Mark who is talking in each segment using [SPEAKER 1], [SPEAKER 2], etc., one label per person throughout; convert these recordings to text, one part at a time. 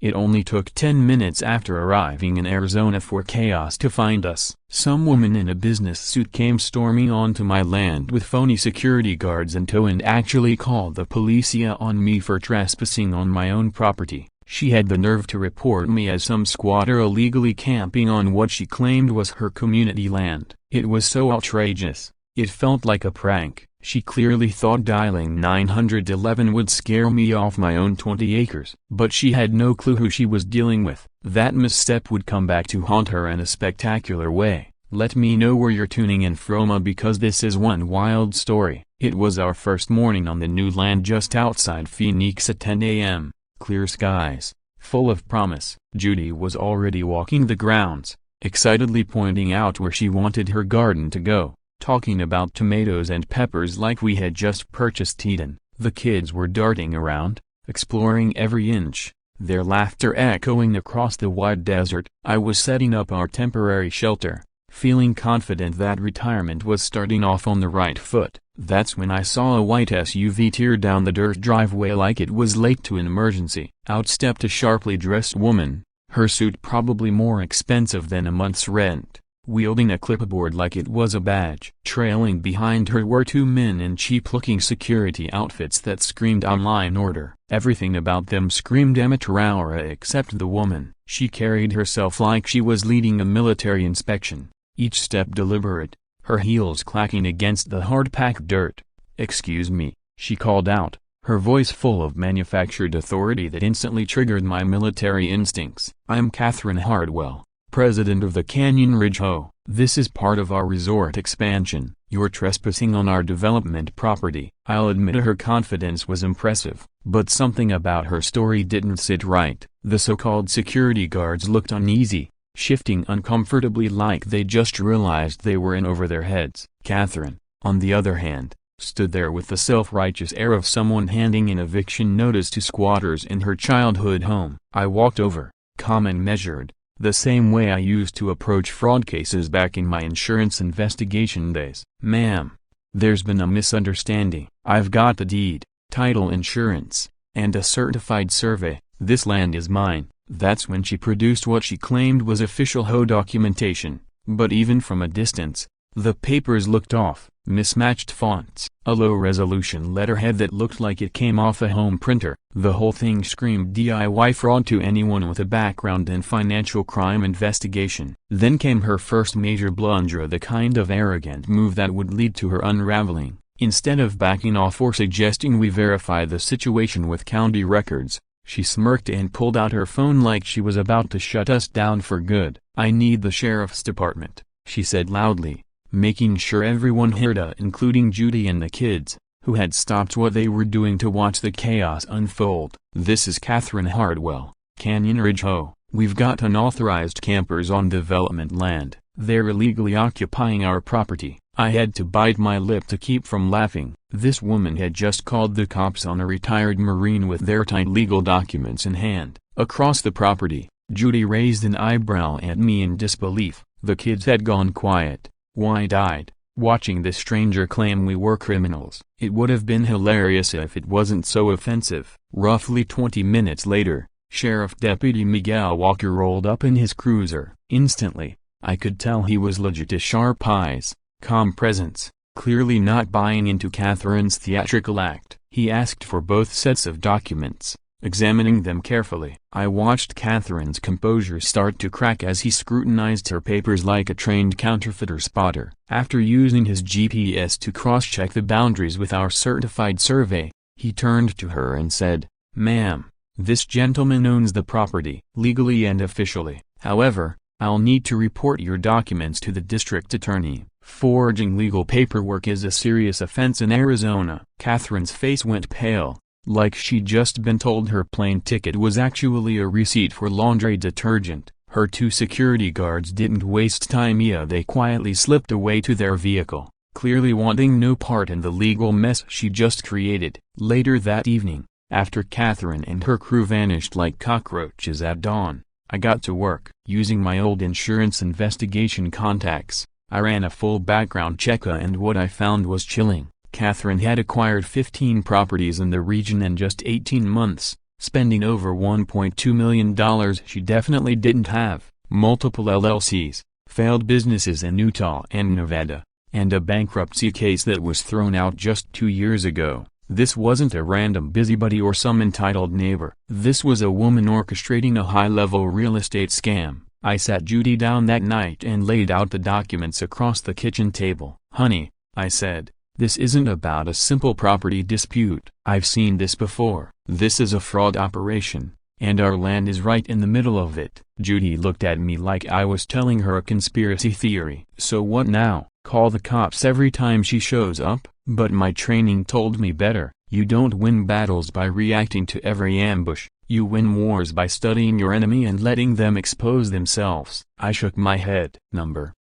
[SPEAKER 1] It only took 10 minutes after arriving in Arizona for chaos to find us. Some woman in a business suit came storming onto my land with phony security guards in tow and actually called the policia on me for trespassing on my own property. She had the nerve to report me as some squatter illegally camping on what she claimed was her community land. It was so outrageous. It felt like a prank. She clearly thought dialing 911 would scare me off my own 20 acres. But she had no clue who she was dealing with. That misstep would come back to haunt her in a spectacular way. Let me know where you're tuning in from, because this is one wild story. It was our first morning on the new land just outside Phoenix at 10 a.m. Clear skies, full of promise. Judy was already walking the grounds, excitedly pointing out where she wanted her garden to go, talking about tomatoes and peppers like we had just purchased Eden. The kids were darting around, exploring every inch, their laughter echoing across the wide desert. I was setting up our temporary shelter, feeling confident that retirement was starting off on the right foot. That's when I saw a white SUV tear down the dirt driveway like it was late to an emergency. Out stepped a sharply dressed woman, her suit probably more expensive than a month's rent, wielding a clipboard like it was a badge. Trailing behind her were two men in cheap-looking security outfits that screamed online order. Everything about them screamed amateur hour except the woman. She carried herself like she was leading a military inspection, each step deliberate, her heels clacking against the hard-packed dirt. "Excuse me," she called out, her voice full of manufactured authority that instantly triggered my military instincts. "I'm Catherine Hardwell, president of the Canyon Ridge HOA. This is part of our resort expansion. You're trespassing on our development property." I'll admit her confidence was impressive, but something about her story didn't sit right. The so-called security guards looked uneasy, shifting uncomfortably like they just realized they were in over their heads. Catherine, on the other hand, stood there with the self-righteous air of someone handing an eviction notice to squatters in her childhood home. I walked over, calm and measured, the same way I used to approach fraud cases back in my insurance investigation days. "Ma'am, there's been a misunderstanding. I've got the deed, title insurance, and a certified survey. This land is mine." That's when she produced what she claimed was official HOA documentation, but even from a distance, the papers looked off. Mismatched fonts, a low-resolution letterhead that looked like it came off a home printer. The whole thing screamed DIY fraud to anyone with a background in financial crime investigation. Then came her first major blunder, the kind of arrogant move that would lead to her unraveling. Instead of backing off or suggesting we verify the situation with county records, she smirked and pulled out her phone like she was about to shut us down for good. "I need the sheriff's department," she said loudly, making sure everyone heard her, including Judy and the kids, who had stopped what they were doing to watch the chaos unfold. "This is Catherine Hardwell, Canyon Ridge HOA. We've got unauthorized campers on development land. They're illegally occupying our property." I had to bite my lip to keep from laughing. This woman had just called the cops on a retired Marine with airtight legal documents in hand. Across the property, Judy raised an eyebrow at me in disbelief. The kids had gone quiet, wide-eyed, watching this stranger claim we were criminals. It would have been hilarious if it wasn't so offensive. Roughly 20 minutes later, Sheriff Deputy Miguel Walker rolled up in his cruiser. Instantly, I could tell he was legit. Sharp eyes, calm presence, clearly not buying into Catherine's theatrical act. He asked for both sets of documents, examining them carefully. I watched Catherine's composure start to crack as he scrutinized her papers like a trained counterfeiter spotter. After using his GPS to cross-check the boundaries with our certified survey, he turned to her and said, "Ma'am, this gentleman owns the property, legally and officially. However, I'll need to report your documents to the district attorney. Forging legal paperwork is a serious offense in Arizona." Catherine's face went pale, like she'd just been told her plane ticket was actually a receipt for laundry detergent. Her two security guards didn't waste time. They quietly slipped away to their vehicle, clearly wanting no part in the legal mess she just created. Later that evening, after Catherine and her crew vanished like cockroaches at dawn, I got to work. Using my old insurance investigation contacts, I ran a full background check and what I found was chilling. Catherine had acquired 15 properties in the region in just 18 months, spending over $1.2 million she definitely didn't have, multiple LLCs, failed businesses in Utah and Nevada, and a bankruptcy case that was thrown out just 2 years ago. This wasn't a random busybody or some entitled neighbor. This was a woman orchestrating a high-level real estate scam. I sat Judy down that night and laid out the documents across the kitchen table. "Honey," I said, "this isn't about a simple property dispute. I've seen this before. This is a fraud operation, and our land is right in the middle of it." Judy looked at me like I was telling her a conspiracy theory. "So what now? Call the cops every time she shows up?" But my training told me better. You don't win battles by reacting to every ambush. You win wars by studying your enemy and letting them expose themselves. I shook my head.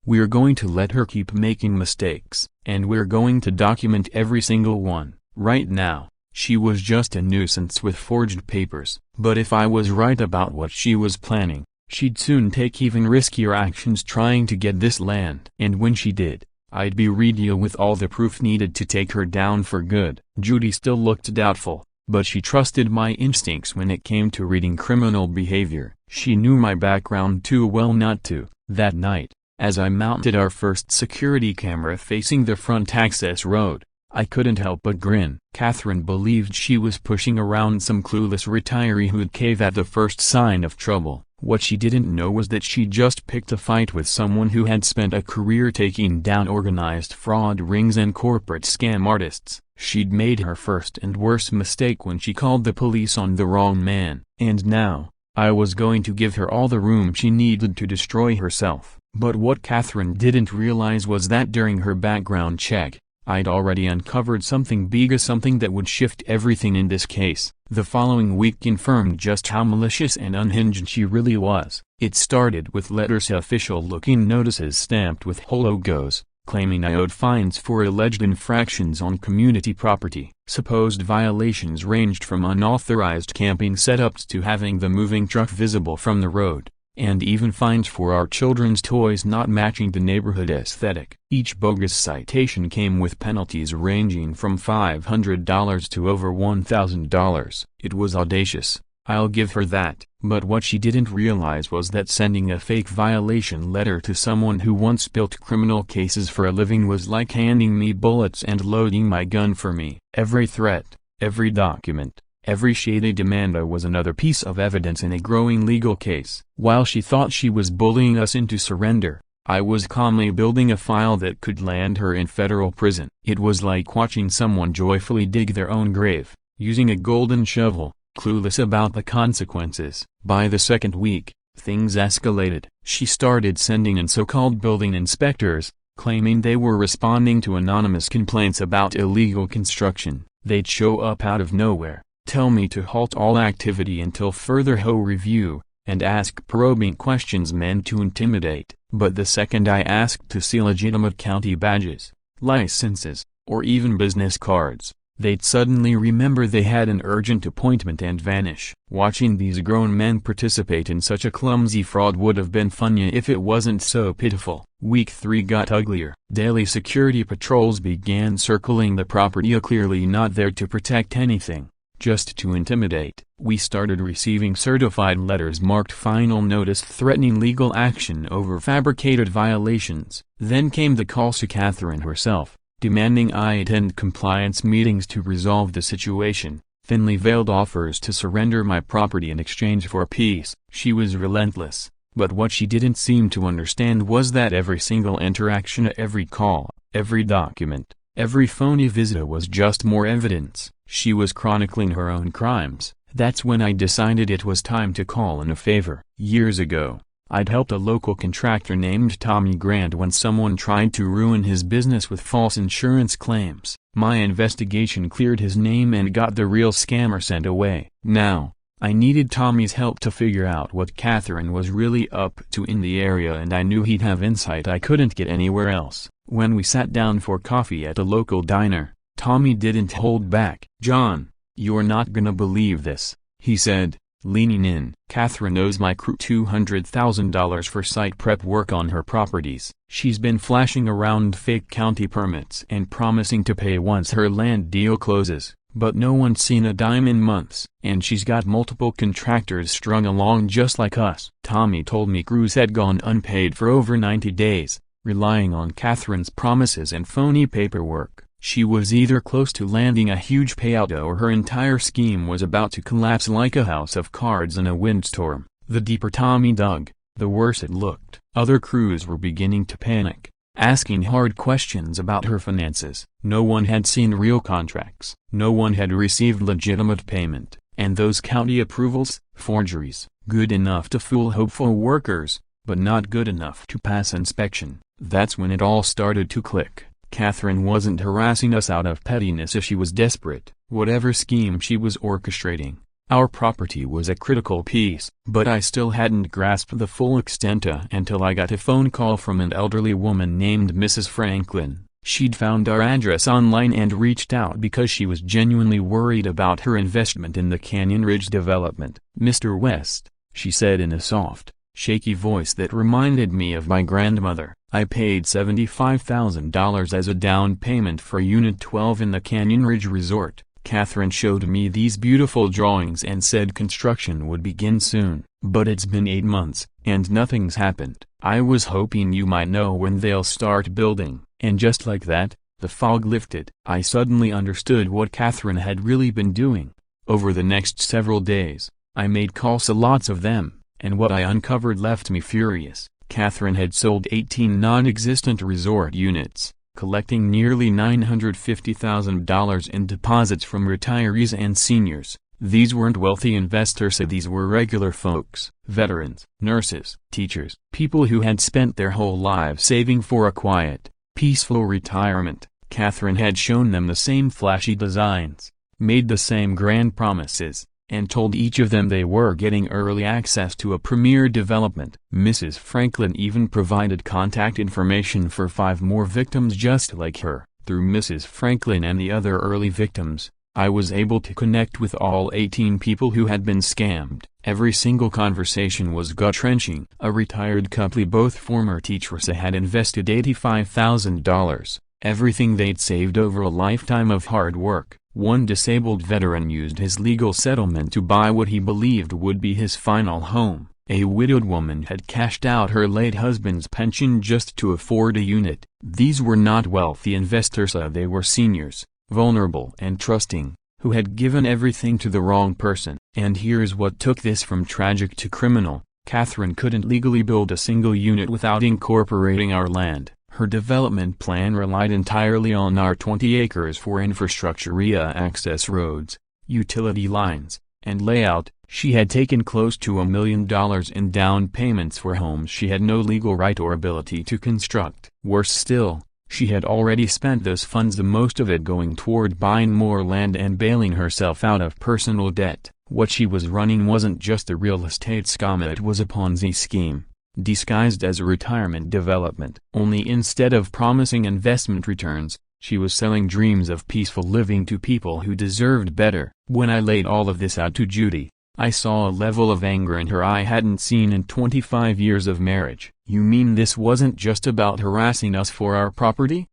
[SPEAKER 1] We're going to let her keep making mistakes, and we're going to document every single one. Right now, she was just a nuisance with forged papers. But if I was right about what she was planning, she'd soon take even riskier actions trying to get this land. And when she did, I'd be ready with all the proof needed to take her down for good. Judy still looked doubtful, but she trusted my instincts when it came to reading criminal behavior. She knew my background too well not to. That night, as I mounted our first security camera facing the front access road, I couldn't help but grin. Catherine believed she was pushing around some clueless retiree who'd cave at the first sign of trouble. What she didn't know was that she just picked a fight with someone who had spent a career taking down organized fraud rings and corporate scam artists. She'd made her first and worst mistake when she called the police on the wrong man. And now, I was going to give her all the room she needed to destroy herself. But what Catherine didn't realize was that during her background check, I'd already uncovered something big, something that would shift everything in this case. The following week confirmed just how malicious and unhinged she really was. It started with letters, official-looking notices stamped with HOA logos, claiming I owed fines for alleged infractions on community property. Supposed violations ranged from unauthorized camping setups to having the moving truck visible from the road, and even fines for our children's toys not matching the neighborhood aesthetic. Each bogus citation came with penalties ranging from $500 to over $1,000. It was audacious, I'll give her that. But what she didn't realize was that sending a fake violation letter to someone who once built criminal cases for a living was like handing me bullets and loading my gun for me. Every threat, every document, every shady demand was another piece of evidence in a growing legal case. While she thought she was bullying us into surrender, I was calmly building a file that could land her in federal prison. It was like watching someone joyfully dig their own grave, using a golden shovel, clueless about the consequences. By the second week, things escalated. She started sending in so-called building inspectors, claiming they were responding to anonymous complaints about illegal construction. They'd show up out of nowhere, tell me to halt all activity until further HOA review, and ask probing questions meant to intimidate. But the second I asked to see legitimate county badges, licenses, or even business cards, they'd suddenly remember they had an urgent appointment and vanish. Watching these grown men participate in such a clumsy fraud would have been funny if it wasn't so pitiful. Week 3 got uglier. Daily security patrols began circling the property, clearly not there to protect anything, just to intimidate. We started receiving certified letters marked final notice threatening legal action over fabricated violations. Then came the calls to Catherine herself, demanding I attend compliance meetings to resolve the situation, thinly veiled offers to surrender my property in exchange for peace. She was relentless, but what she didn't seem to understand was that every single interaction, every call, every document, every phony visit was just more evidence. She was chronicling her own crimes. That's when I decided it was time to call in a favor. Years ago, I'd helped a local contractor named Tommy Grant when someone tried to ruin his business with false insurance claims. My investigation cleared his name and got the real scammer sent away. Now, I needed Tommy's help to figure out what Catherine was really up to in the area, and I knew he'd have insight I couldn't get anywhere else. When we sat down for coffee at a local diner, Tommy didn't hold back. "John, you're not gonna believe this," he said, leaning in. "Catherine owes my crew $200,000 for site prep work on her properties. She's been flashing around fake county permits and promising to pay once her land deal closes, but no one's seen a dime in months, and she's got multiple contractors strung along just like us. Tommy told me crews had gone unpaid for over 90 days, relying on Catherine's promises and phony paperwork. She was either close to landing a huge payout or her entire scheme was about to collapse like a house of cards in a windstorm. The deeper Tommy dug, the worse it looked. Other crews were beginning to panic, asking hard questions about her finances. No one had seen real contracts. No one had received legitimate payment, and those county approvals, forgeries, good enough to fool hopeful workers, but not good enough to pass inspection. That's when it all started to click. Catherine wasn't harassing us out of pettiness if she was desperate. Whatever scheme she was orchestrating, our property was a critical piece. But I still hadn't grasped the full extent until I got a phone call from an elderly woman named Mrs. Franklin. She'd found our address online and reached out because she was genuinely worried about her investment in the Canyon Ridge development. "Mr. West," she said in a soft, shaky voice that reminded me of my grandmother, "I paid $75,000 as a down payment for Unit 12 in the Canyon Ridge Resort." Catherine showed me these beautiful drawings and said construction would begin soon. "But it's been 8 months, and nothing's happened. I was hoping you might know when they'll start building." And just like that, the fog lifted. I suddenly understood what Catherine had really been doing. Over the next several days, I made calls, lots of them, and what I uncovered left me furious. Catherine had sold 18 non-existent resort units, collecting nearly $950,000 in deposits from retirees and seniors. These weren't wealthy investors, these were regular folks, veterans, nurses, teachers, people who had spent their whole lives saving for a quiet, peaceful retirement. Catherine had shown them the same flashy designs, made the same grand promises, and told each of them they were getting early access to a premier development. Mrs. Franklin even provided contact information for 5 more victims just like her. Through Mrs. Franklin and the other early victims, I was able to connect with all 18 people who had been scammed. Every single conversation was gut-wrenching. A retired couple, both former teachers, had invested $85,000, everything they'd saved over a lifetime of hard work. One disabled veteran used his legal settlement to buy what he believed would be his final home. A widowed woman had cashed out her late husband's pension just to afford a unit. These were not wealthy investors, they were seniors, vulnerable and trusting, who had given everything to the wrong person. And here's what took this from tragic to criminal. Catherine couldn't legally build a single unit without incorporating our land. Her development plan relied entirely on our 20 acres for infrastructure via access roads, utility lines, and layout. She had taken close to $1 million in down payments for homes she had no legal right or ability to construct. Worse still, she had already spent those funds, the most of it going toward buying more land and bailing herself out of personal debt. What she was running wasn't just a real estate scam, it was a Ponzi scheme, disguised as a retirement development. Only instead of promising investment returns, she was selling dreams of peaceful living to people who deserved better. When I laid all of this out to Judy, I saw a level of anger in her I hadn't seen in 25 years of marriage. "You mean this wasn't just about harassing us for our property?"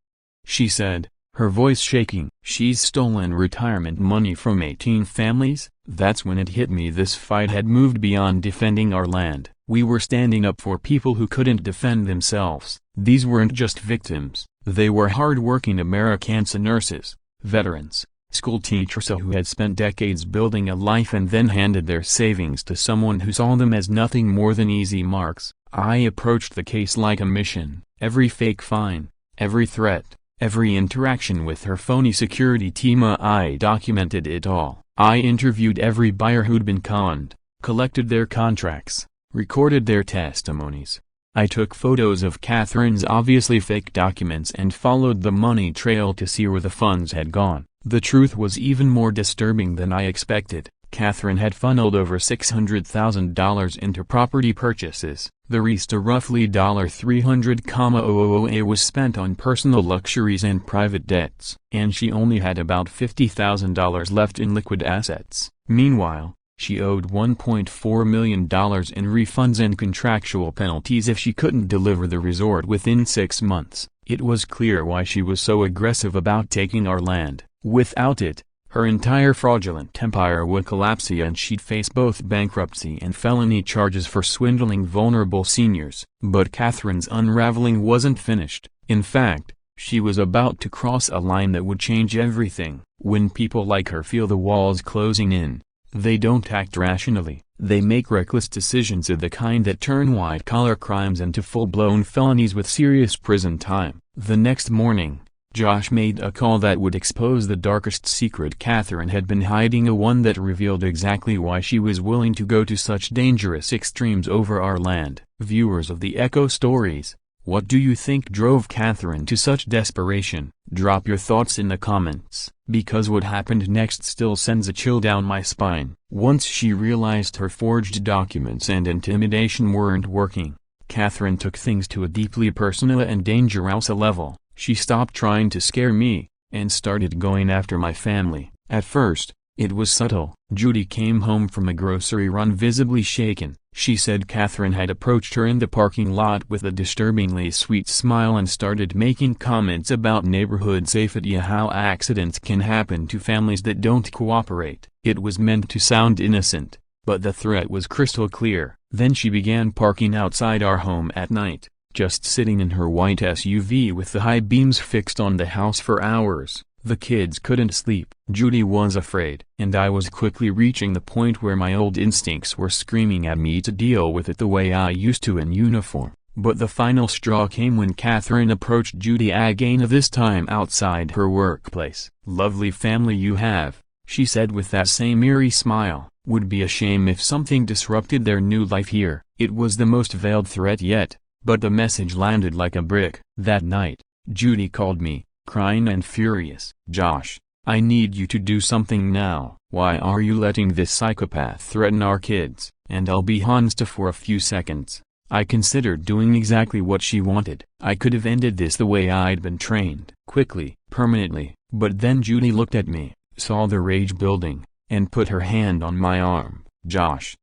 [SPEAKER 1] she said, her voice shaking. "She's stolen retirement money from 18 families?" That's when it hit me. This fight had moved beyond defending our land. We were standing up for people who couldn't defend themselves. These weren't just victims, they were hard-working Americans, nurses, veterans, school teachers who had spent decades building a life and then handed their savings to someone who saw them as nothing more than easy marks. I approached the case like a mission. Every fake fine, every threat, every interaction with her phony security team, I documented it all. I interviewed every buyer who'd been conned, collected their contracts, recorded their testimonies. I took photos of Catherine's obviously fake documents and followed the money trail to see where the funds had gone. The truth was even more disturbing than I expected. Catherine had funneled over $600,000 into property purchases. The rest, roughly $300,000, was spent on personal luxuries and private debts. And she only had about $50,000 left in liquid assets. Meanwhile, she owed $1.4 million in refunds and contractual penalties if she couldn't deliver the resort within 6 months. It was clear why she was so aggressive about taking our land. Without it, Her entire fraudulent empire would collapse and she'd face both bankruptcy and felony charges for swindling vulnerable seniors. But Catherine's unraveling wasn't finished. In fact, she was about to cross a line that would change everything. When people like her feel the walls closing in, they don't act rationally. They make reckless decisions of the kind that turn white-collar crimes into full-blown felonies with serious prison time. The next morning, Josh made a call that would expose the darkest secret Catherine had been hiding, a one that revealed exactly why she was willing to go to such dangerous extremes over our land. Viewers of the Echo Stories, what do you think drove Catherine to such desperation? Drop your thoughts in the comments, because what happened next still sends a chill down my spine. Once she realized her forged documents and intimidation weren't working, Catherine took things to a deeply personal and dangerous level. She stopped trying to scare me, and started going after my family. At first, it was subtle. Judy came home from a grocery run visibly shaken. She said Catherine had approached her in the parking lot with a disturbingly sweet smile and started making comments about neighborhood safety, how accidents can happen to families that don't cooperate. It was meant to sound innocent, but the threat was crystal clear. Then she began parking outside our home at night, just sitting in her white SUV with the high beams fixed on the house for hours. The kids couldn't sleep. Judy was afraid, and I was quickly reaching the point where my old instincts were screaming at me to deal with it the way I used to in uniform. But the final straw came when Catherine approached Judy again, this time outside her workplace. "Lovely family you have," she said with that same eerie smile. "Would be a shame if something disrupted their new life here." It was the most veiled threat yet, but the message landed like a brick. That night, Judy called me, crying and furious. "Josh, I need you to do something now. Why are you letting this psychopath threaten our kids?" And I'll be honest, for a few seconds, I considered doing exactly what she wanted. I could have ended this the way I'd been trained, quickly, permanently. But then Judy looked at me, saw the rage building, and put her hand on my arm. "Josh,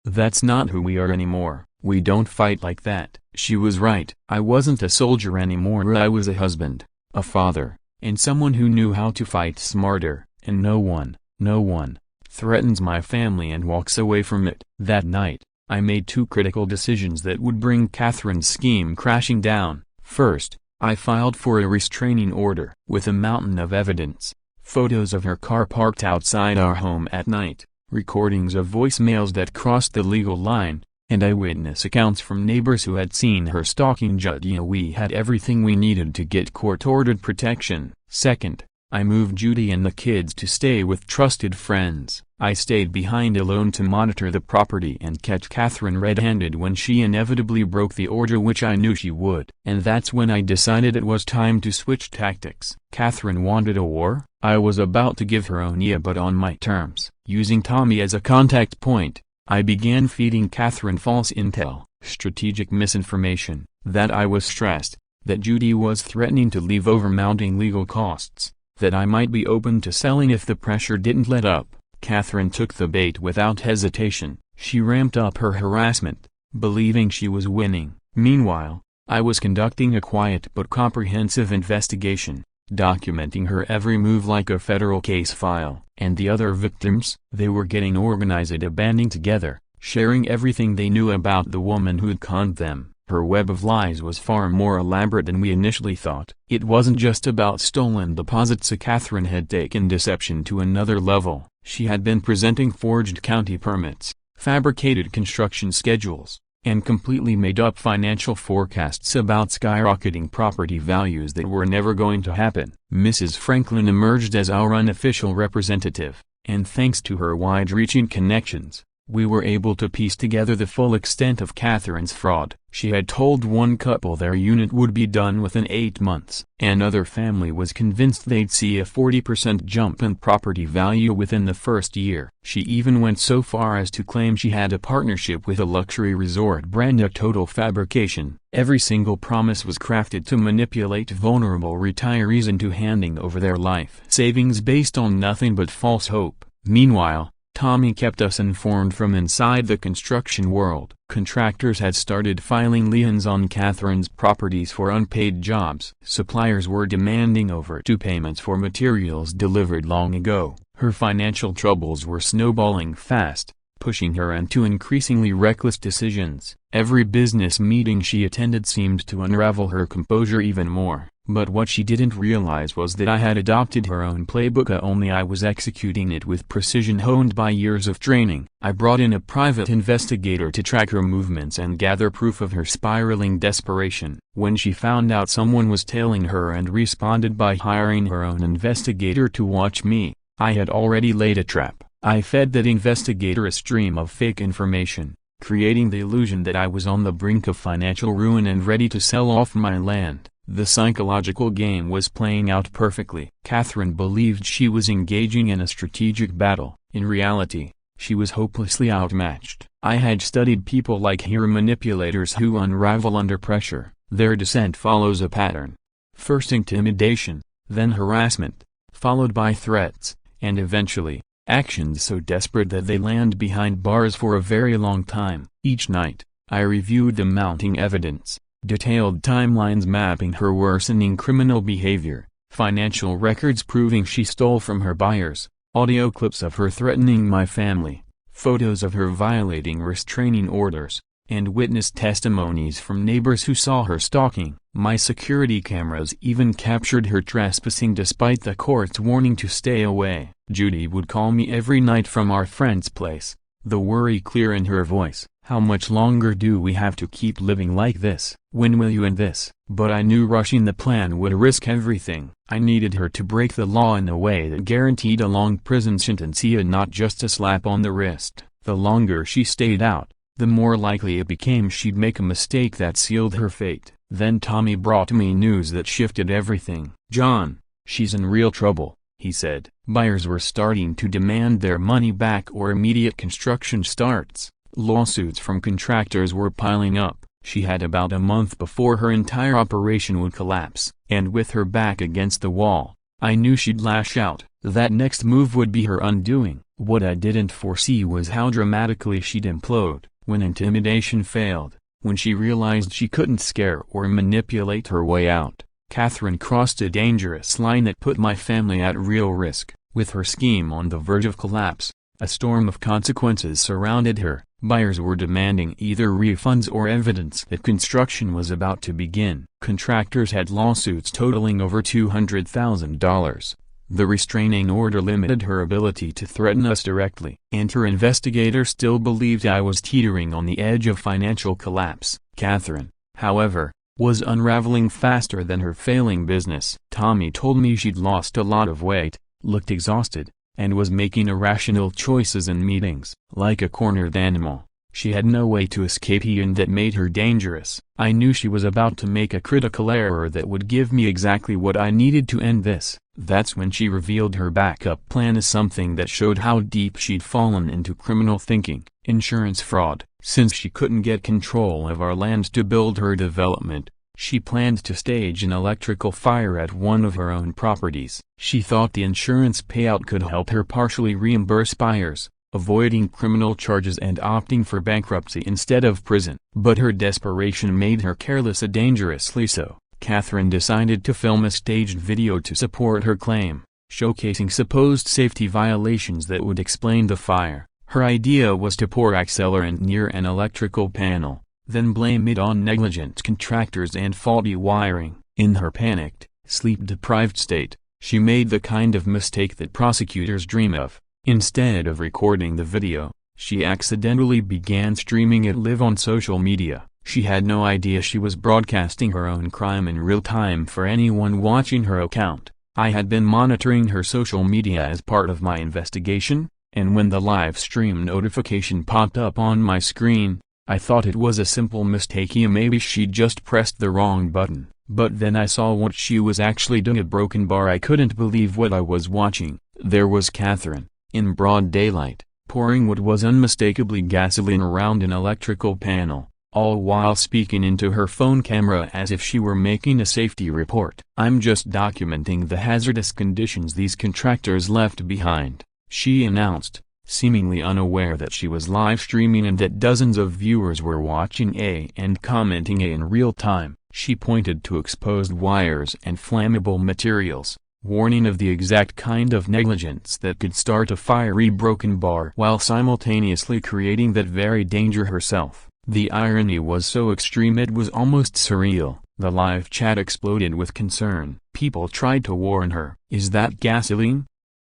[SPEAKER 1] that's not who we are anymore. We don't fight like that." She was right. I wasn't a soldier anymore. I was a husband, a father, and someone who knew how to fight smarter. And no one threatens my family and walks away from it. That night, I made two critical decisions that would bring Catherine's scheme crashing down. First, I filed for a restraining order. With a mountain of evidence, photos of her car parked outside our home at night, recordings of voicemails that crossed the legal line, and eyewitness accounts from neighbors who had seen her stalking Judy, we had everything we needed to get court-ordered protection. Second, I moved Judy and the kids to stay with trusted friends. I stayed behind alone to monitor the property and catch Catherine red-handed when she inevitably broke the order, which I knew she would. And that's when I decided it was time to switch tactics. Catherine wanted a war. I was about to give her own, but on my terms. Using Tommy as a contact point, I began feeding Catherine false intel, strategic misinformation, that I was stressed, that Judy was threatening to leave over mounting legal costs, that I might be open to selling if the pressure didn't let up. Catherine took the bait without hesitation. She ramped up her harassment, believing she was winning. Meanwhile, I was conducting a quiet but comprehensive investigation, documenting her every move like a federal case file. And the other victims? They were getting organized, banding together, sharing everything they knew about the woman who'd conned them. Her web of lies was far more elaborate than we initially thought. It wasn't just about stolen deposits. Catherine had taken deception to another level. She had been presenting forged county permits, fabricated construction schedules, and completely made-up financial forecasts about skyrocketing property values that were never going to happen. Mrs. Franklin emerged as our unofficial representative, and thanks to her wide-reaching connections, we were able to piece together the full extent of Catherine's fraud. She had told one couple their unit would be done within 8 months. Another family was convinced they'd see a 40% jump in property value within the first year. She even went so far as to claim she had a partnership with a luxury resort brand, a total fabrication. Every single promise was crafted to manipulate vulnerable retirees into handing over their life savings based on nothing but false hope. Meanwhile, Tommy kept us informed from inside the construction world. Contractors had started filing liens on Catherine's properties for unpaid jobs. Suppliers were demanding overdue payments for materials delivered long ago. Her financial troubles were snowballing fast, pushing her into increasingly reckless decisions. Every business meeting she attended seemed to unravel her composure even more. But what she didn't realize was that I had adopted her own playbook, only I was executing it with precision honed by years of training. I brought in a private investigator to track her movements and gather proof of her spiraling desperation. When she found out someone was tailing her and responded by hiring her own investigator to watch me, I had already laid a trap. I fed that investigator a stream of fake information, creating the illusion that I was on the brink of financial ruin and ready to sell off my land. The psychological game was playing out perfectly. Catherine believed she was engaging in a strategic battle. In reality, she was hopelessly outmatched. I had studied people like her manipulators who unravel under pressure. Their descent follows a pattern. First intimidation, then harassment, followed by threats, and eventually, actions so desperate that they land behind bars for a very long time. Each night, I reviewed the mounting evidence. Detailed timelines mapping her worsening criminal behavior, financial records proving she stole from her buyers, audio clips of her threatening my family, photos of her violating restraining orders, and witness testimonies from neighbors who saw her stalking. My security cameras even captured her trespassing despite the court's warning to stay away. Judy would call me every night from our friend's place, the worry clear in her voice. How much longer do we have to keep living like this? When will you end this? But I knew rushing the plan would risk everything. I needed her to break the law in a way that guaranteed a long prison sentence and not just a slap on the wrist. The longer she stayed out, the more likely it became she'd make a mistake that sealed her fate. Then Tommy brought me news that shifted everything. "John, she's in real trouble," he said. Buyers were starting to demand their money back or immediate construction starts. Lawsuits from contractors were piling up. She had about a month before her entire operation would collapse. And with her back against the wall, I knew she'd lash out. That next move would be her undoing. What I didn't foresee was how dramatically she'd implode. When intimidation failed, when she realized she couldn't scare or manipulate her way out, Catherine crossed a dangerous line that put my family at real risk. With her scheme on the verge of collapse, a storm of consequences surrounded her. Buyers were demanding either refunds or evidence that construction was about to begin. Contractors had lawsuits totaling over $200,000. The restraining order limited her ability to threaten us directly. And her investigator still believed I was teetering on the edge of financial collapse. Catherine, however, was unraveling faster than her failing business. Tommy told me she'd lost a lot of weight, looked exhausted, and was making irrational choices in meetings. Like a cornered animal, she had no way to escape, and that made her dangerous. I knew she was about to make a critical error that would give me exactly what I needed to end this. That's when she revealed her backup plan as something that showed how deep she'd fallen into criminal thinking. Insurance fraud. Since she couldn't get control of our land to build her development, she planned to stage an electrical fire at one of her own properties. She thought the insurance payout could help her partially reimburse buyers, avoiding criminal charges and opting for bankruptcy instead of prison. But her desperation made her careless and dangerously so. Catherine decided to film a staged video to support her claim, showcasing supposed safety violations that would explain the fire. Her idea was to pour accelerant near an electrical panel, then blame it on negligent contractors and faulty wiring. In her panicked, sleep-deprived state, she made the kind of mistake that prosecutors dream of. Instead of recording the video, she accidentally began streaming it live on social media. She had no idea she was broadcasting her own crime in real time for anyone watching her account. I had been monitoring her social media as part of my investigation, and when the live stream notification popped up on my screen, I thought it was a simple mistake, maybe she just pressed the wrong button. But then I saw what she was actually doing. A broken bar. I couldn't believe what I was watching. There was Catherine, in broad daylight, pouring what was unmistakably gasoline around an electrical panel, all while speaking into her phone camera as if she were making a safety report. "I'm just documenting the hazardous conditions these contractors left behind," she announced, seemingly unaware that she was live streaming and that dozens of viewers were watching and commenting in real time. She pointed to exposed wires and flammable materials, warning of the exact kind of negligence that could start a fiery broken bar while simultaneously creating that very danger herself. The irony was so extreme it was almost surreal. The live chat exploded with concern. People tried to warn her. "Is that gasoline?"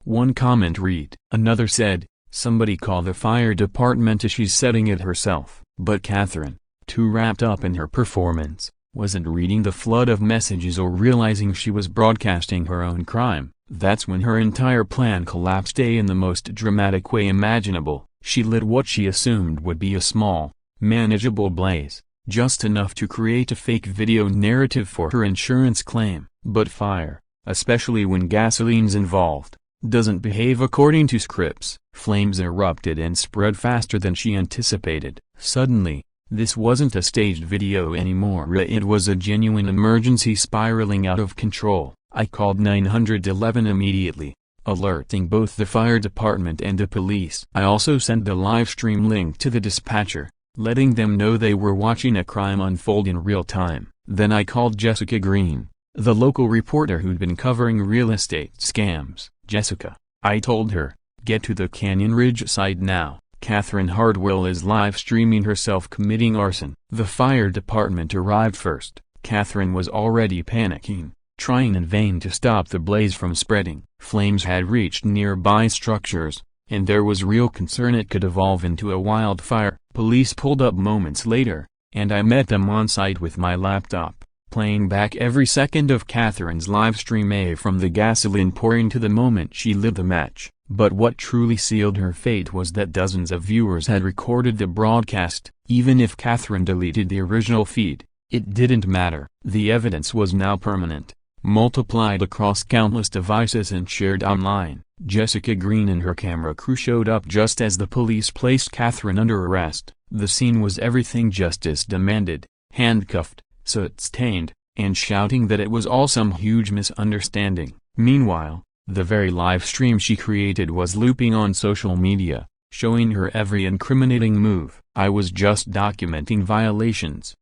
[SPEAKER 1] One comment read. Another said, "Somebody call the fire department, she's setting it herself." But Catherine, too wrapped up in her performance, wasn't reading the flood of messages or realizing she was broadcasting her own crime. That's when her entire plan collapsed in the most dramatic way imaginable. She lit what she assumed would be a small, manageable blaze, just enough to create a fake video narrative for her insurance claim. But fire, especially when gasoline's involved, doesn't behave according to scripts. Flames erupted and spread faster than she anticipated. Suddenly, this wasn't a staged video anymore. It was a genuine emergency spiraling out of control. I called 911 immediately, alerting both the fire department and the police. I also sent the live stream link to the dispatcher, letting them know they were watching a crime unfold in real time. Then I called Jessica Green, the local reporter who'd been covering real estate scams. "Jessica," I told her, "get to the Canyon Ridge site now. Catherine Hardwell is live streaming herself committing arson." The fire department arrived first. Catherine was already panicking, trying in vain to stop the blaze from spreading. Flames had reached nearby structures, and there was real concern it could evolve into a wildfire. Police pulled up moments later, and I met them on site with my laptop, playing back every second of Catherine's live stream from the gasoline pouring to the moment she lit the match. But what truly sealed her fate was that dozens of viewers had recorded the broadcast. Even if Catherine deleted the original feed, it didn't matter. The evidence was now permanent, multiplied across countless devices and shared online. Jessica Green and her camera crew showed up just as the police placed Catherine under arrest. The scene was everything justice demanded: handcuffed, soot-stained, and shouting that it was all some huge misunderstanding. Meanwhile, the very live stream she created was looping on social media, showing her every incriminating move. "I was just documenting violations,"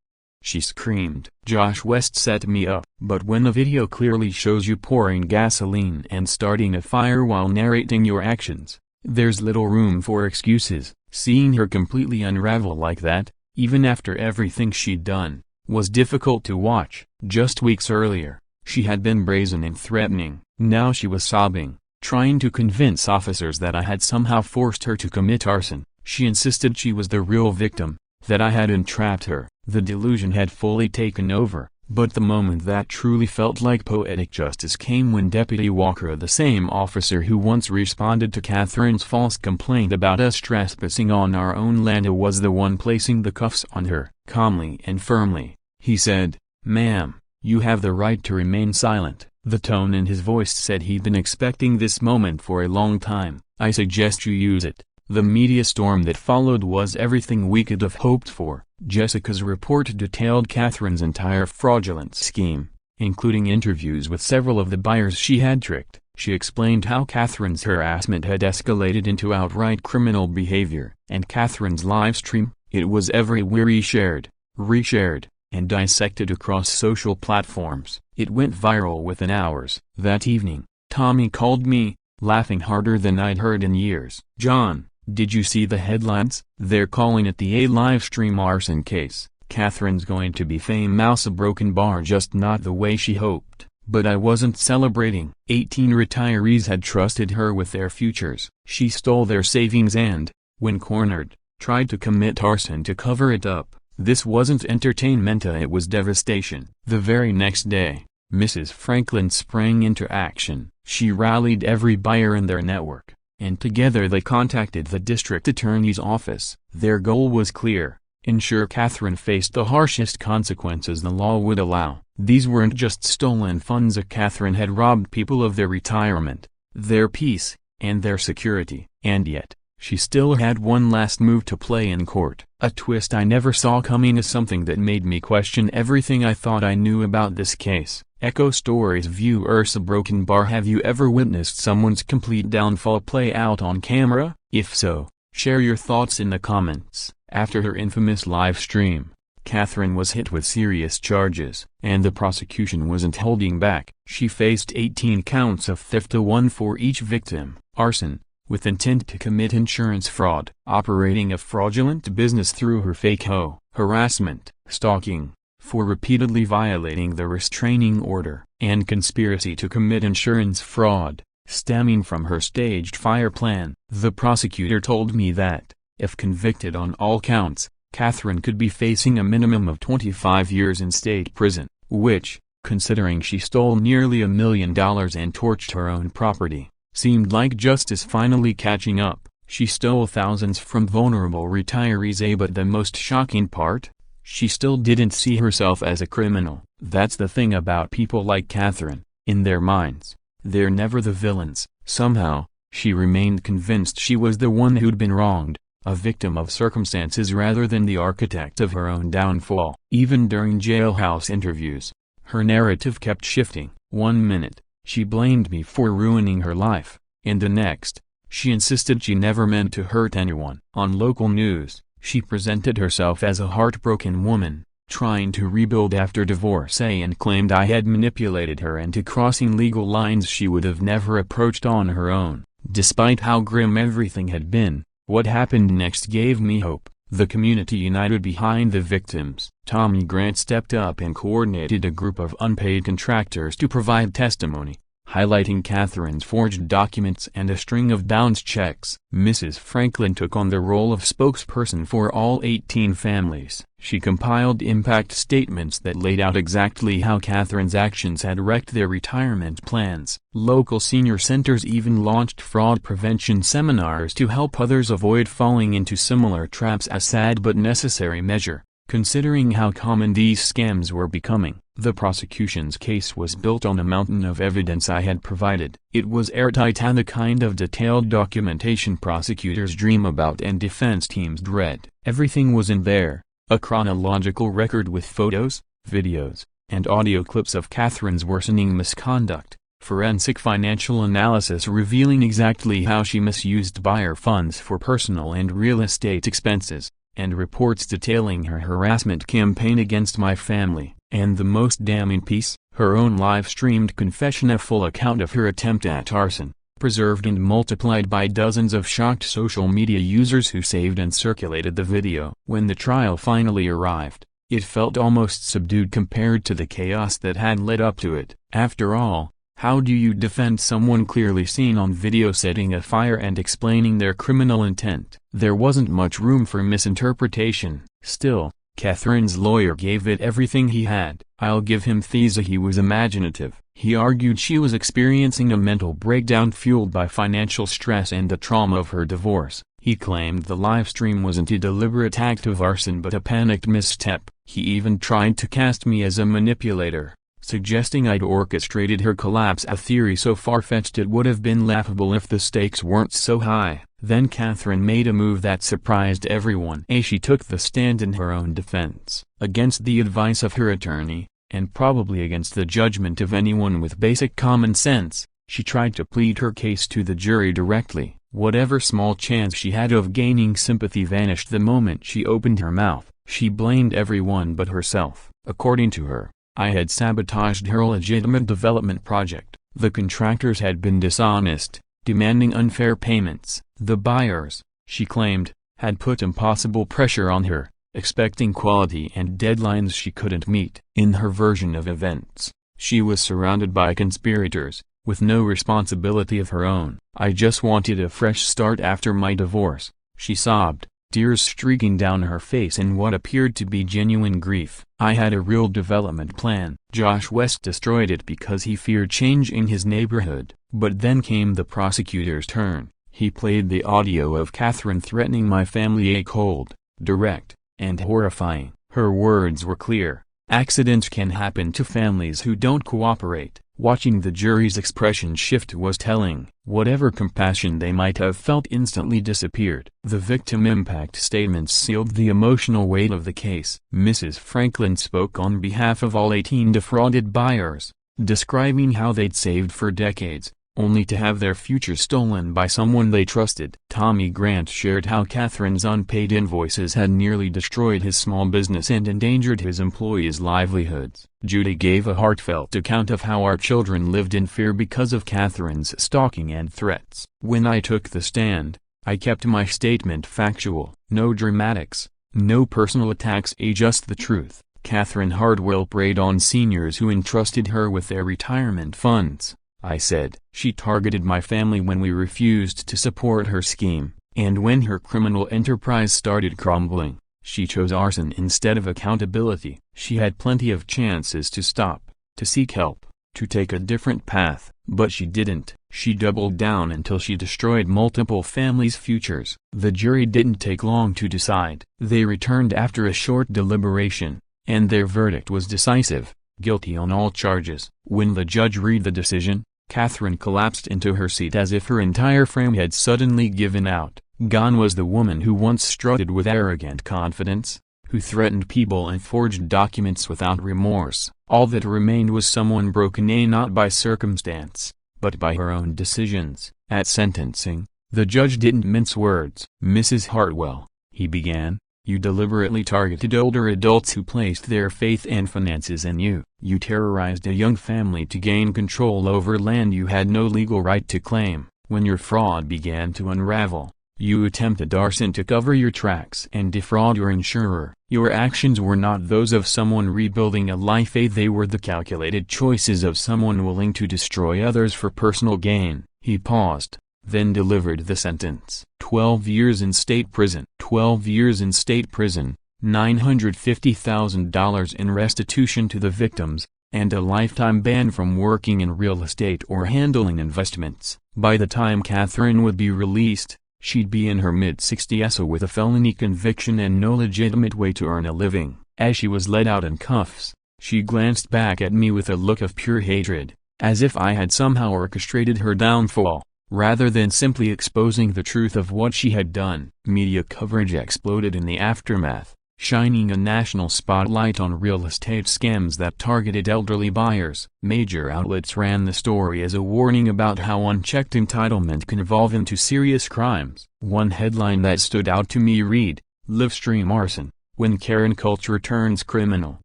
[SPEAKER 1] she screamed. "Josh West set me up." But when the video clearly shows you pouring gasoline and starting a fire while narrating your actions, there's little room for excuses. Seeing her completely unravel like that, even after everything she'd done, was difficult to watch. Just weeks earlier, she had been brazen and threatening. Now she was sobbing, trying to convince officers that I had somehow forced her to commit arson. She insisted she was the real victim, that I had entrapped her. The delusion had fully taken over, but the moment that truly felt like poetic justice came when Deputy Walker, the same officer who once responded to Catherine's false complaint about us trespassing on our own land, was the one placing the cuffs on her. Calmly and firmly, he said, "Ma'am, you have the right to remain silent." The tone in his voice said he'd been expecting this moment for a long time. "I suggest you use it." The media storm that followed was everything we could have hoped for. Jessica's report detailed Catherine's entire fraudulent scheme, including interviews with several of the buyers she had tricked. She explained how Catherine's harassment had escalated into outright criminal behavior. And Catherine's live stream, it was everywhere shared, reshared, and dissected across social platforms. It went viral within hours. That evening, Tommy called me, laughing harder than I'd heard in years. "John, did you see the headlines? They're calling it the A live stream arson case. Catherine's going to be famous, a broken bar, just not the way she hoped." But I wasn't celebrating. 18 retirees had trusted her with their futures. She stole their savings and, when cornered, tried to commit arson to cover it up. This wasn't entertainment, it was devastation. The very next day, Mrs. Franklin sprang into action. She rallied every buyer in their network, and together they contacted the district attorney's office. Their goal was clear: ensure Catherine faced the harshest consequences the law would allow. These weren't just stolen funds. Catherine had robbed people of their retirement, their peace, and their security. And yet, she still had one last move to play in court. A twist I never saw coming is something that made me question everything I thought I knew about this case. Echo Stories viewer Broken Bar, have you ever witnessed someone's complete downfall play out on camera? If so, share your thoughts in the comments. After her infamous live stream, Catherine was hit with serious charges, and the prosecution wasn't holding back. She faced 18 counts of theft, to one for each victim, arson, with intent to commit insurance fraud, operating a fraudulent business through her fake HOA, harassment, stalking, for repeatedly violating the restraining order, and conspiracy to commit insurance fraud, stemming from her staged fire plan. The prosecutor told me that, if convicted on all counts, Catherine could be facing a minimum of 25 years in state prison, which, considering she stole nearly $1 million and torched her own property, seemed like justice finally catching up. She stole thousands from vulnerable retirees, but the most shocking part? She still didn't see herself as a criminal. That's the thing about people like Catherine. In their minds, they're never the villains. Somehow, she remained convinced she was the one who'd been wronged, a victim of circumstances rather than the architect of her own downfall. Even during jailhouse interviews, her narrative kept shifting. 1 minute, she blamed me for ruining her life, and the next, she insisted she never meant to hurt anyone. On local news, she presented herself as a heartbroken woman, trying to rebuild after divorce, and claimed I had manipulated her into crossing legal lines she would have never approached on her own. Despite how grim everything had been, what happened next gave me hope. The community united behind the victims. Tommy Grant stepped up and coordinated a group of unpaid contractors to provide testimony, highlighting Catherine's forged documents and a string of bounced checks. Mrs. Franklin took on the role of spokesperson for all 18 families. She compiled impact statements that laid out exactly how Catherine's actions had wrecked their retirement plans. Local senior centers even launched fraud prevention seminars to help others avoid falling into similar traps, a sad but necessary measure, considering how common these scams were becoming. The prosecution's case was built on a mountain of evidence I had provided. It was airtight, and the kind of detailed documentation prosecutors dream about and defense teams dread. Everything was in there. A chronological record with photos, videos, and audio clips of Catherine's worsening misconduct, forensic financial analysis revealing exactly how she misused buyer funds for personal and real estate expenses, and reports detailing her harassment campaign against my family. And the most damning piece, her own live-streamed confession, a full account of her attempt at arson, preserved and multiplied by dozens of shocked social media users who saved and circulated the video. When the trial finally arrived, it felt almost subdued compared to the chaos that had led up to it. After all, how do you defend someone clearly seen on video setting a fire and explaining their criminal intent? There wasn't much room for misinterpretation. Still, Catherine's lawyer gave it everything he had. I'll give him Thesa, he was imaginative. He argued she was experiencing a mental breakdown fueled by financial stress and the trauma of her divorce. He claimed the livestream wasn't a deliberate act of arson but a panicked misstep. He even tried to cast me as a manipulator, suggesting I'd orchestrated her collapse, a theory so far-fetched it would have been laughable if the stakes weren't so high. Then Catherine made a move that surprised everyone. She took the stand in her own defense, against the advice of her attorney, and probably against the judgment of anyone with basic common sense. She tried to plead her case to the jury directly. Whatever small chance she had of gaining sympathy vanished the moment she opened her mouth. She blamed everyone but herself. According to her, I had sabotaged her legitimate development project. The contractors had been dishonest, demanding unfair payments. The buyers, she claimed, had put impossible pressure on her, expecting quality and deadlines she couldn't meet. In her version of events, she was surrounded by conspirators, with no responsibility of her own. I just wanted a fresh start after my divorce, she sobbed, tears streaking down her face in what appeared to be genuine grief. I had a real development plan. Josh West destroyed it because he feared change in his neighborhood. But then came the prosecutor's turn. He played the audio of Catherine threatening my family, cold, direct, and horrifying. Her words were clear. Accidents can happen to families who don't cooperate. Watching the jury's expression shift was telling. Whatever compassion they might have felt instantly disappeared. The victim impact statements sealed the emotional weight of the case. Mrs. Franklin spoke on behalf of all 18 defrauded buyers, describing how they'd saved for decades, only to have their future stolen by someone they trusted. Tommy Grant shared how Catherine's unpaid invoices had nearly destroyed his small business and endangered his employees' livelihoods. Judy gave a heartfelt account of how our children lived in fear because of Catherine's stalking and threats. When I took the stand, I kept my statement factual. No dramatics, no personal attacks, just the truth. Catherine Hardwell preyed on seniors who entrusted her with their retirement funds. I said. She targeted my family when we refused to support her scheme, and when her criminal enterprise started crumbling, she chose arson instead of accountability. She had plenty of chances to stop, to seek help, to take a different path, but she didn't. She doubled down until she destroyed multiple families' futures. The jury didn't take long to decide. They returned after a short deliberation, and their verdict was decisive: guilty on all charges. When the judge read the decision, Catherine collapsed into her seat as if her entire frame had suddenly given out. Gone was the woman who once strutted with arrogant confidence, who threatened people and forged documents without remorse. All that remained was someone broken not by circumstance, but by her own decisions. At sentencing, the judge didn't mince words. "Mrs. Hartwell," he began, "you deliberately targeted older adults who placed their faith and finances in you. You terrorized a young family to gain control over land you had no legal right to claim. When your fraud began to unravel, you attempted arson to cover your tracks and defraud your insurer. Your actions were not those of someone rebuilding a life. They were the calculated choices of someone willing to destroy others for personal gain." He paused, then delivered the sentence. 12 years in state prison. 12 years in state prison, $950,000 in restitution to the victims, and a lifetime ban from working in real estate or handling investments. By the time Catherine would be released, she'd be in her mid-60s with a felony conviction and no legitimate way to earn a living. As she was led out in cuffs, she glanced back at me with a look of pure hatred, as if I had somehow orchestrated her downfall, rather than simply exposing the truth of what she had done. Media coverage exploded in the aftermath, shining a national spotlight on real estate scams that targeted elderly buyers. Major outlets ran the story as a warning about how unchecked entitlement can evolve into serious crimes. One headline that stood out to me read, "Livestream arson, when Karen culture turns criminal."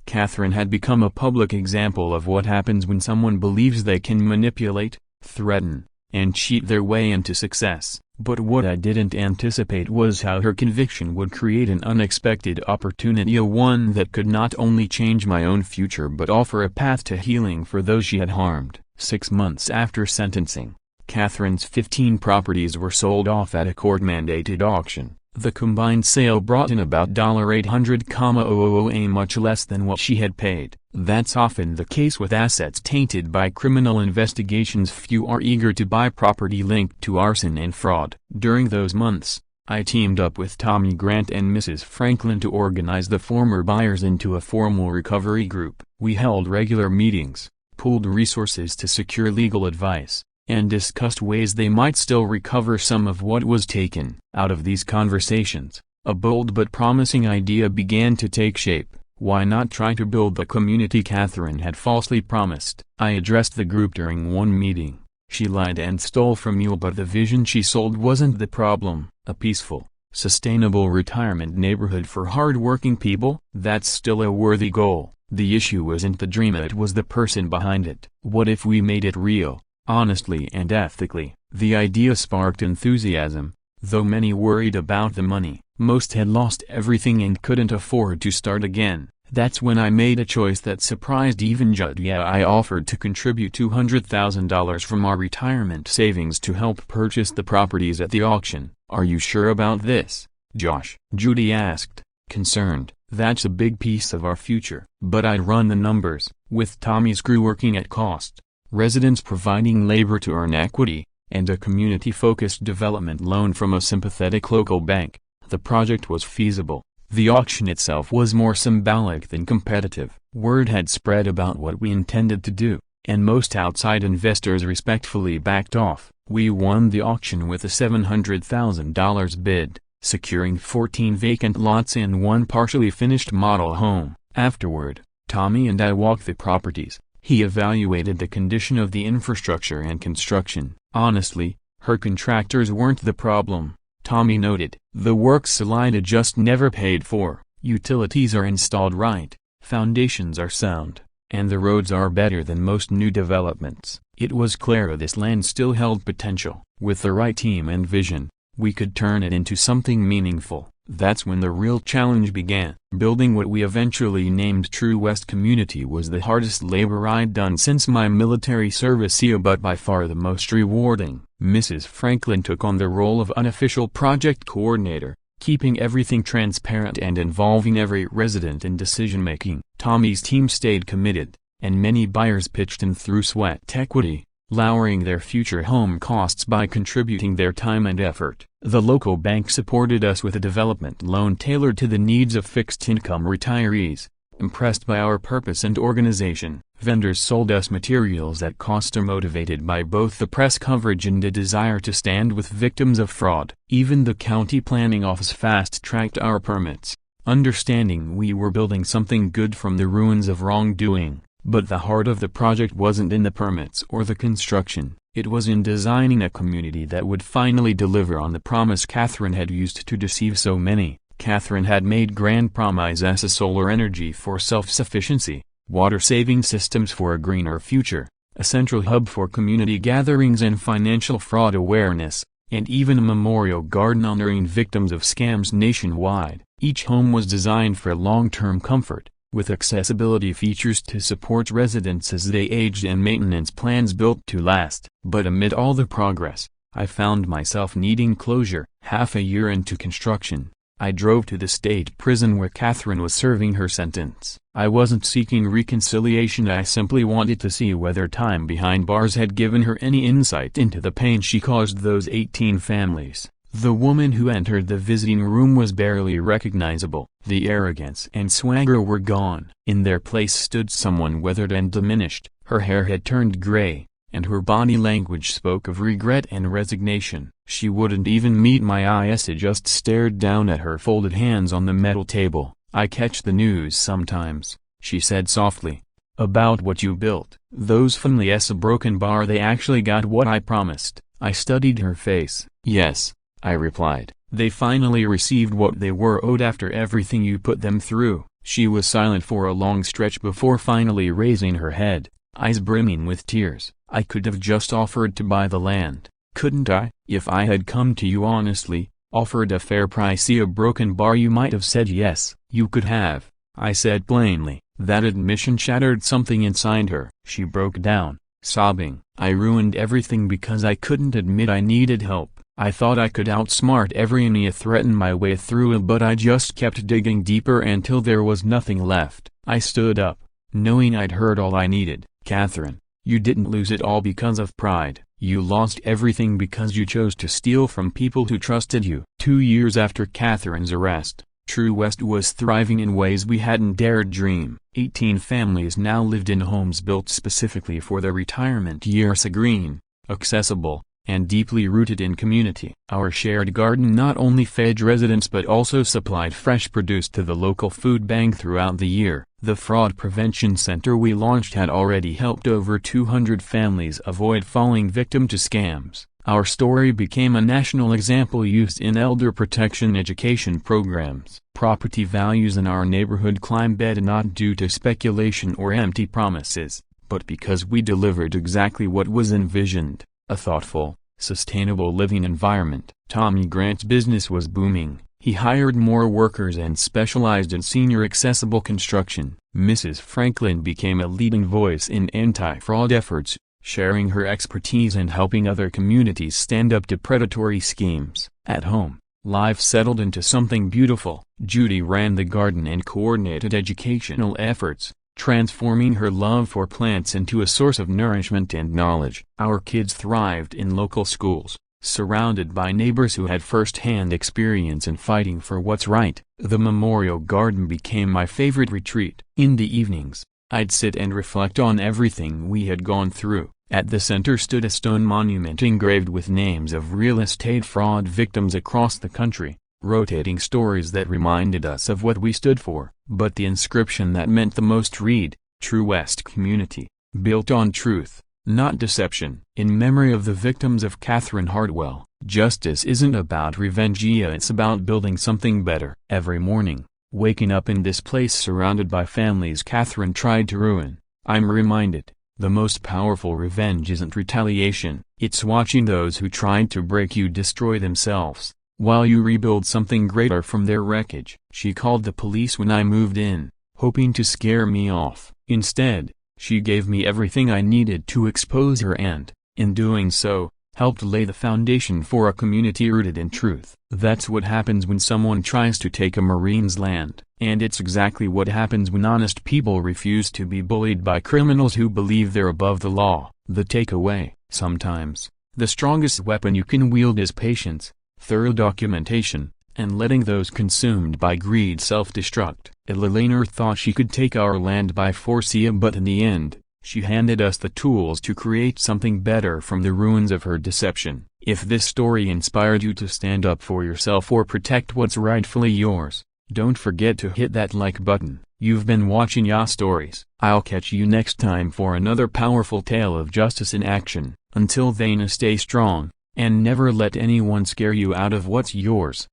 [SPEAKER 1] Catherine had become a public example of what happens when someone believes they can manipulate, threaten, and cheat their way into success. But what I didn't anticipate was how her conviction would create an unexpected opportunity, one that could not only change my own future but offer a path to healing for those she had harmed. 6 months after sentencing, Catherine's 15 properties were sold off at a court-mandated auction. The combined sale brought in about $800,000, much less than what she had paid. That's often the case with assets tainted by criminal investigations. Few are eager to buy property linked to arson and fraud. During those months, I teamed up with Tommy Grant and Mrs. Franklin to organize the former buyers into a formal recovery group. We held regular meetings, pooled resources to secure legal advice, and discussed ways they might still recover some of what was taken. Out of these conversations, a bold but promising idea began to take shape. Why not try to build the community Catherine had falsely promised? I addressed the group during one meeting. She lied and stole from you, but the vision she sold wasn't the problem. A peaceful, sustainable retirement neighborhood for hard-working people? That's still a worthy goal. The issue wasn't the dream, it was the person behind it. What if we made it real, honestly and ethically? The idea sparked enthusiasm, though many worried about the money. Most had lost everything and couldn't afford to start again. That's when I made a choice that surprised even Judy. I offered to contribute $200,000 from our retirement savings to help purchase the properties at the auction. "Are you sure about this, Josh?" Judy asked, concerned. "That's a big piece of our future." But I'd run the numbers. With Tommy's crew working at cost, residents providing labor to earn equity, and a community-focused development loan from a sympathetic local bank, the project was feasible. The auction itself was more symbolic than competitive. Word had spread about what we intended to do. and most outside investors respectfully backed off. We won the auction with a $700,000 bid, securing 14 vacant lots and one partially finished model home. Afterward, Tommy and I walked the properties. He evaluated the condition of the infrastructure and construction. Honestly, her contractors weren't the problem, Tommy noted. The work Salida just never paid for. Utilities are installed right, foundations are sound, and the roads are better than most new developments. It was clear this land still held potential. With the right team and vision, we could turn it into something meaningful. That's when the real challenge began. Building what we eventually named True West Community was the hardest labor I'd done since my military service, but by far the most rewarding. Mrs. Franklin took on the role of unofficial project coordinator, keeping everything transparent and involving every resident in decision-making. Tommy's team stayed committed, and many buyers pitched in through sweat equity, lowering their future home costs by contributing their time and effort. The local bank supported us with a development loan tailored to the needs of fixed-income retirees. Impressed by our purpose and organization, vendors sold us materials at cost, motivated by both the press coverage and a desire to stand with victims of fraud. Even the county planning office fast-tracked our permits, understanding we were building something good from the ruins of wrongdoing. But the heart of the project wasn't in the permits or the construction. It was in designing a community that would finally deliver on the promise Catherine had used to deceive so many. Catherine had made grand promises: solar energy for self-sufficiency, water-saving systems for a greener future, a central hub for community gatherings and financial fraud awareness, and even a memorial garden honoring victims of scams nationwide. Each home was designed for long-term comfort, with accessibility features to support residents as they aged and maintenance plans built to last. But amid all the progress, I found myself needing closure. Half a year into construction, I drove to the state prison where Catherine was serving her sentence. I wasn't seeking reconciliation, I simply wanted to see whether time behind bars had given her any insight into the pain she caused those 18 families. The woman who entered the visiting room was barely recognizable. The arrogance and swagger were gone. In their place stood someone weathered and diminished. Her hair had turned gray, and her body language spoke of regret and resignation. She wouldn't even meet my eyes, I just stared down at her folded hands on the metal table. "I catch the news sometimes," she said softly, "about what you built. Those families a broken bar, they actually got what I promised." I studied her face. "Yes," I replied. "They finally received what they were owed after everything you put them through." She was silent for a long stretch before finally raising her head, eyes brimming with tears. "I could have just offered to buy the land, couldn't I? If I had come to you honestly, offered a fair price, a broken bar, you might have said yes." "You could have," I said plainly. That admission shattered something inside her. She broke down, sobbing. "I ruined everything because I couldn't admit I needed help. I thought I could outsmart every enemy, threaten my way through, but I just kept digging deeper until there was nothing left." I stood up, knowing I'd heard all I needed. "Catherine, you didn't lose it all because of pride. You lost everything because you chose to steal from people who trusted you." 2 years after Catherine's arrest, True West was thriving in ways we hadn't dared dream. 18 families now lived in homes built specifically for their retirement years, green, accessible, and deeply rooted in community. Our shared garden not only fed residents but also supplied fresh produce to the local food bank throughout the year. The fraud prevention center we launched had already helped over 200 families avoid falling victim to scams. Our story became a national example used in elder protection education programs. Property values in our neighborhood climbed, not due to speculation or empty promises, but because we delivered exactly what was envisioned: a thoughtful, sustainable living environment. Tommy Grant's business was booming. He hired more workers and specialized in senior accessible construction. Mrs. Franklin became a leading voice in anti-fraud efforts, sharing her expertise and helping other communities stand up to predatory schemes. At home, life settled into something beautiful. Judy ran the garden and coordinated educational efforts, transforming her love for plants into a source of nourishment and knowledge. Our kids thrived in local schools, surrounded by neighbors who had first-hand experience in fighting for what's right. The memorial garden became my favorite retreat. In the evenings, I'd sit and reflect on everything we had gone through. At the center stood a stone monument engraved with names of real estate fraud victims across the country, rotating stories that reminded us of what we stood for. But the inscription that meant the most read, True West Community, built on truth, not deception. In memory of the victims of Catherine Hartwell, justice isn't about revenge, it's about building something better. Every morning, waking up in this place surrounded by families Catherine tried to ruin, I'm reminded, the most powerful revenge isn't retaliation, it's watching those who tried to break you destroy themselves, while you rebuild something greater from their wreckage. She called the police when I moved in, hoping to scare me off. Instead, she gave me everything I needed to expose her and, in doing so, helped lay the foundation for a community rooted in truth. That's what happens when someone tries to take a Marine's land. And it's exactly what happens when honest people refuse to be bullied by criminals who believe they're above the law. The takeaway: sometimes, the strongest weapon you can wield is patience, thorough documentation, and letting those consumed by greed self-destruct. Landowner thought she could take our land by force, but in the end, she handed us the tools to create something better from the ruins of her deception. If this story inspired you to stand up for yourself or protect what's rightfully yours, don't forget to hit that like button. You've been watching Ya Stories. I'll catch you next time for another powerful tale of justice in action. Until then, stay strong, and never let anyone scare you out of what's yours.